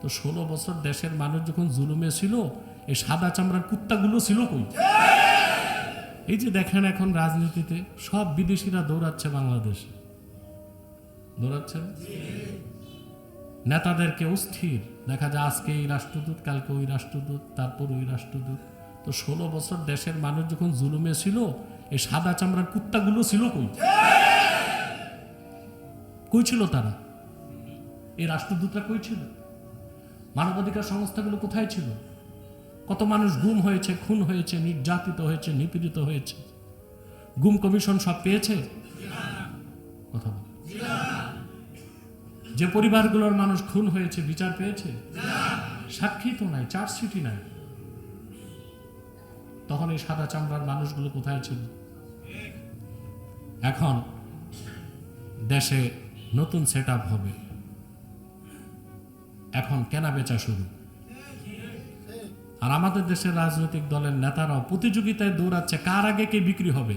তো 16 বছর দেশের মানুষ যখন জুলুমে ছিল, এই সাদা চামড়ার কুত্তাগুলো ছিল কই? এই যে দেখেন এখন রাজনীতিতে সব বিদেশিরা দৌড়াচ্ছে বাংলাদেশে, দৌড়াচ্ছে না? নেতাদেরকে অস্থির দেখা যায়, আজকে এই রাষ্ট্রদূত, কালকে ওই রাষ্ট্রদূত, তারপর ওই রাষ্ট্রদূত। তো 16 বছর দেশের মানুষ যখন জুলুমে ছিল, এই সাদা চামড়ার কুত্তাগুলো ছিল কই? কই ছিল তারা? এই রাষ্ট্রদূতরা কই ছিল? মানবাধিকার সংস্থাগুলো কোথায় ছিল? কত মানুষ গুম হয়েছে, খুন হয়েছে, নির্যাতিত হয়েছে, নিপীড়িত হয়েছে। গুম কমিশন সব পেয়েছে? কথা বল। যে পরিবারগুলোর মানুষ খুন হয়েছে বিচার পেয়েছে? সাক্ষী তো নাই, চার্জশিটই নাই। তখন এই সাদা চামড়ার মানুষগুলো কোথায় ছিল? এখন দেশে নতুন সেট আপ হবে, এখন কেনা বেচা শুরু। আর আমাদের দেশের রাজনৈতিক দলের নেতারাও প্রতিযোগিতায় দৌড়াচ্ছে কার আগে কে বিক্রি হবে।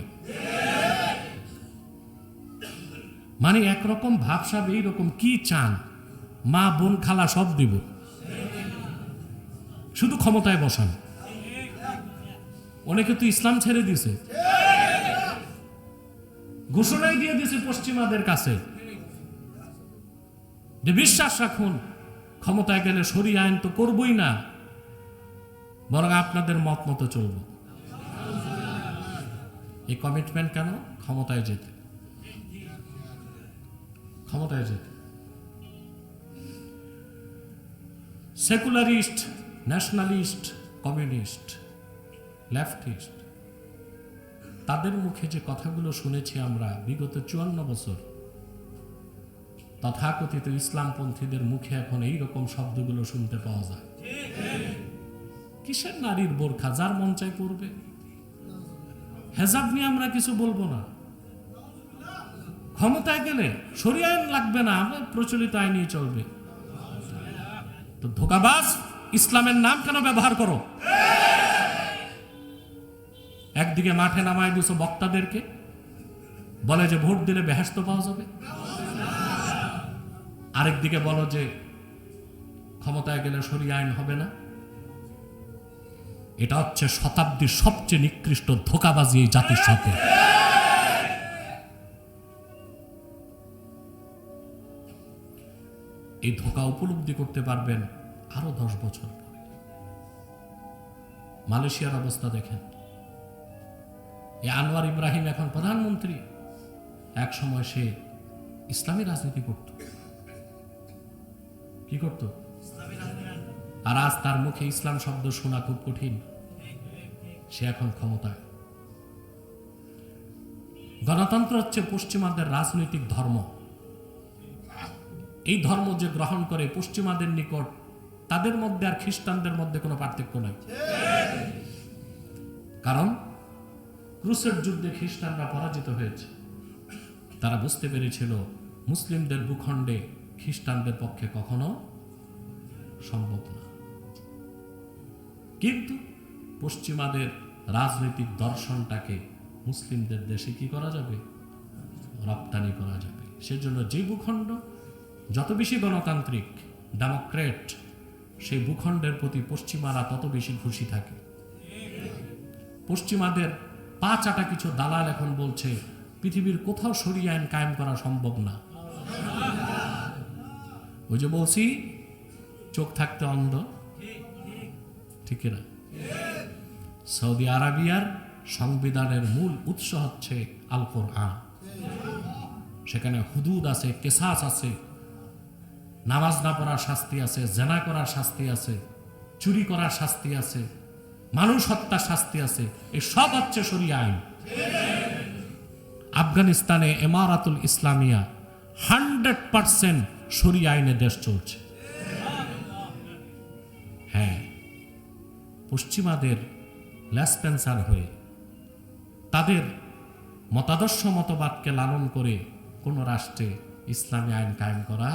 মানে একরকম ভাবসাব, এইরকম কি চান, মা বোন খালা সব দিব, শুধু ক্ষমতায় বসান। অনেকে তো ইসলাম ছেড়ে দিছে, ঘোষণাই দিয়ে দিছে পশ্চিমাদের কাছে যে বিশ্বাস রাখুন, ক্ষমতায় গেলে শরিয়া আইন তো করবই না, বরং আপনাদের মত মতো চলব। এই কমিটমেন্ট কেন? ক্ষমতায় যেতে, ক্ষমতায় যেতে। সেকুলারিস্ট, ন্যাশনালিস্ট, কমিউনিস্ট, লেফটিস্ট, তাদের মুখে যে কথাগুলো শুনেছি আমরা বিগত 54 বছর, তথাকথিত ইসলামপন্থীদের মুখে এখন এইরকম শব্দগুলো শুনতে পাওয়া যায়। কিসের নারীর বোরখা? যার মন চাই পড়বে। হেজাব নিয়ে আমরা কিছু বলবো না। ক্ষমতায় গেলে শরিয়া আইন লাগবে না, আমরা প্রচলিত আইনই চলবে। তো ধোঁকাবাজ, ইসলামের নাম কেন ব্যবহার করো? একদিকে মাঠে নামায় দিছো বক্তাদেরকে, বলে যে ভোট দিলে বেহেশত পাওয়া যাবে। আরেকদিকে বলো যে ক্ষমতায় গেলে শরিয়া আইন হবে না। এটা হচ্ছে শতাব্দীর সবচেয়ে নিকৃষ্ট ধোঁকাবাজি এই জাতির সাথে। এই ধোঁকা উপলব্ধি করতে পারবেন আরো 10 বছর পরে। মালয়েশিয়ার অবস্থা দেখেন। এই আনোয়ার ইব্রাহিম এখন প্রধানমন্ত্রী, এক সময় সে ইসলামী রাজনীতি করত। কি করত? আর আজ তার মুখে ইসলাম শব্দ শোনা খুব কঠিন। সে এখন ক্ষমতায়। গণতন্ত্র হচ্ছে পশ্চিমাদের রাজনৈতিক ধর্ম। এই ধর্ম যে গ্রহণ করে পশ্চিমাদের নিকট, তাদের মধ্যে আর খ্রিস্টানদের মধ্যে কোনো পার্থক্য নাই। কারণ ক্রুসেড যুদ্ধে খ্রিস্টানরা পরাজিত হয়েছে। তারা বুঝতে পেরেছিল মুসলিমদের ভূখণ্ডে খ্রিস্টানদের পক্ষে কখনো সম্ভব না। কিন্তু পশ্চিমাদের রাজনৈতিক দর্শনটাকে মুসলিমদের দেশে কি করা যাবে? রপ্তানি করা যাবে। সেজন্য যে ভূখণ্ড যত বেশি গণতান্ত্রিক, ডেমোক্রেট, সেই ভূখণ্ডের প্রতি পশ্চিমারা তত বেশি খুশি থাকে। পশ্চিমাদের পা চাটা কিছু দালাল এখন বলছে পৃথিবীর কোথাও শরিয়া আইন কায়েম করা সম্ভব না। ওই যে বলছি, চোখ থাকতে অন্ধ, ঠিক না? সৌদি আরবিয়ার সংবিধানের মূল উৎস হচ্ছে আল কোরআন। সেখানে হুদুদ আছে, কেসাস আছে, নামাজ না পড়ার শাস্তি আছে, জেনা করার শাস্তি আছে, চুরি করার শাস্তি আছে, মানুষ হত্যার শাস্তি আছে। এই সব হচ্ছে শরিয়া আইন। আফগানিস্তানে ইমারাতুল ইসলামিয়া 100% শরিয়া আইনে দেশ চলছে। হ্যাঁ, পশ্চিমাদের লেসপেন্সার হয়ে তাদের মতাদর্শ মতবাদকে লালন করে কোন রাষ্ট্রে ইসলামী আইন কায়েম করা